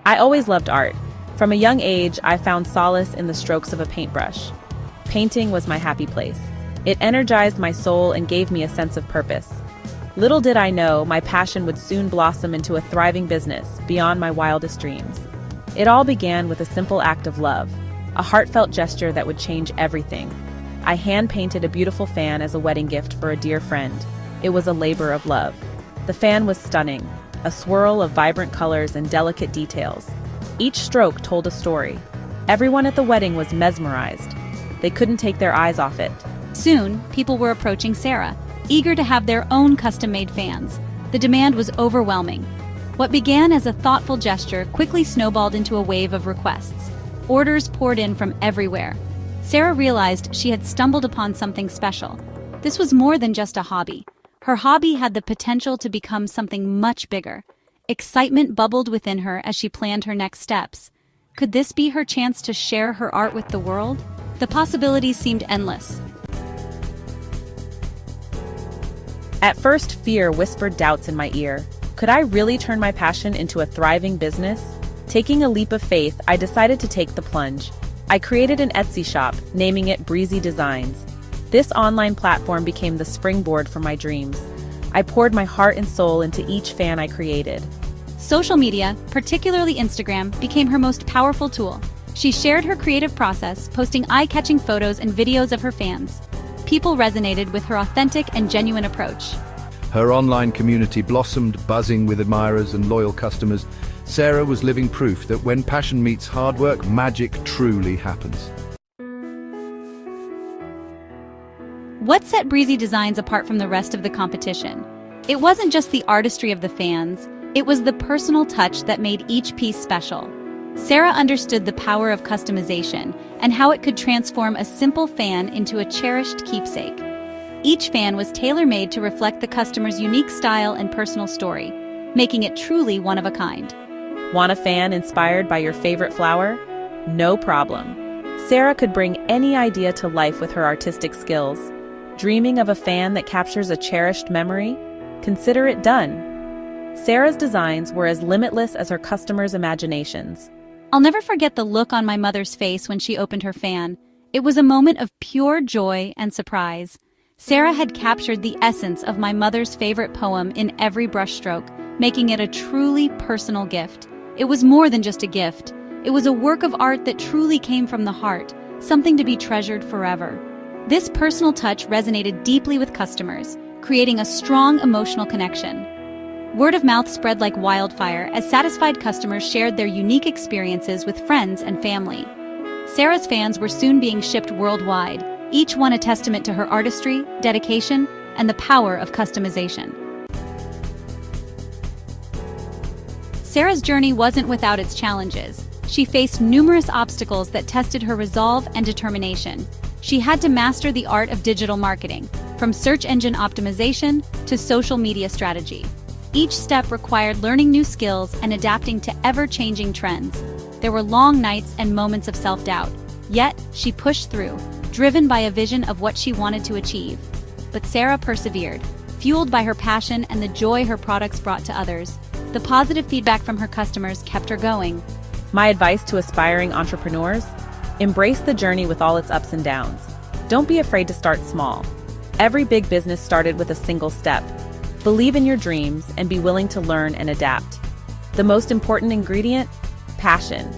I always loved art. From a young age, I found solace in the strokes of a paintbrush. Painting was my happy place. It energized my soul and gave me a sense of purpose. Little did I know, my passion would soon blossom into a thriving business beyond my wildest dreams. It all began with a simple act of love, a heartfelt gesture that would change everything. I hand-painted a beautiful fan as a wedding gift for a dear friend. It was a labor of love. The fan was stunning, a swirl of vibrant colors and delicate details. Each stroke told a story. Everyone at the wedding was mesmerized. They couldn't take their eyes off it. Soon, people were approaching Sarah, eager to have their own custom-made fans. The demand was overwhelming. What began as a thoughtful gesture quickly snowballed into a wave of requests. Orders poured in from everywhere. Sarah realized she had stumbled upon something special. This was more than just a hobby. Her hobby had the potential to become something much bigger. Excitement bubbled within her as she planned her next steps. Could this be her chance to share her art with the world? The possibilities seemed endless. At first, fear whispered doubts in my ear. Could I really turn my passion into a thriving business? Taking a leap of faith, I decided to take the plunge. I created an Etsy shop, naming it Breezy Designs. This online platform became the springboard for my dreams. I poured my heart and soul into each fan I created. Social media, particularly Instagram, became her most powerful tool. She shared her creative process, posting eye-catching photos and videos of her fans. People resonated with her authentic and genuine approach. Her online community blossomed, buzzing with admirers and loyal customers. Sarah was living proof that when passion meets hard work, magic truly happens. What set Breezy Designs apart from the rest of the competition? It wasn't just the artistry of the fans, it was the personal touch that made each piece special. Sarah understood the power of customization and how it could transform a simple fan into a cherished keepsake. Each fan was tailor-made to reflect the customer's unique style and personal story, making it truly one of a kind. Want a fan inspired by your favorite flower? No problem. Sarah could bring any idea to life with her artistic skills. Dreaming of a fan that captures a cherished memory? Consider it done. Sarah's designs were as limitless as her customers' imaginations. I'll never forget the look on my mother's face when she opened her fan. It was a moment of pure joy and surprise. Sarah had captured the essence of my mother's favorite poem in every brushstroke, making it a truly personal gift. It was more than just a gift. It was a work of art that truly came from the heart, something to be treasured forever. This personal touch resonated deeply with customers, creating a strong emotional connection. Word of mouth spread like wildfire as satisfied customers shared their unique experiences with friends and family. Sarah's fans were soon being shipped worldwide, each one a testament to her artistry, dedication, and the power of customization. Sarah's journey wasn't without its challenges. She faced numerous obstacles that tested her resolve and determination. She had to master the art of digital marketing, from search engine optimization to social media strategy. Each step required learning new skills and adapting to ever-changing trends. There were long nights and moments of self-doubt, yet she pushed through, driven by a vision of what she wanted to achieve. But Sarah persevered, fueled by her passion and the joy her products brought to others. The positive feedback from her customers kept her going. My advice to aspiring entrepreneurs? Embrace the journey with all its ups and downs. Don't be afraid to start small. Every big business started with a single step. Believe in your dreams and be willing to learn and adapt. The most important ingredient? Passion.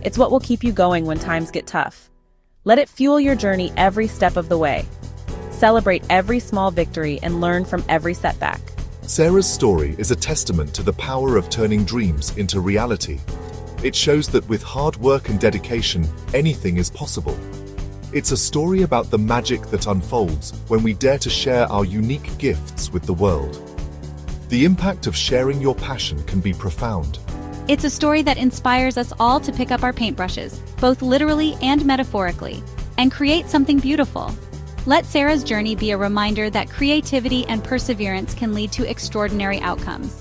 It's what will keep you going when times get tough. Let it fuel your journey every step of the way. Celebrate every small victory and learn from every setback. Sarah's story is a testament to the power of turning dreams into reality. It shows that with hard work and dedication, anything is possible. It's a story about the magic that unfolds when we dare to share our unique gifts with the world. The impact of sharing your passion can be profound. It's a story that inspires us all to pick up our paintbrushes, both literally and metaphorically, and create something beautiful. Let Sarah's journey be a reminder that creativity and perseverance can lead to extraordinary outcomes.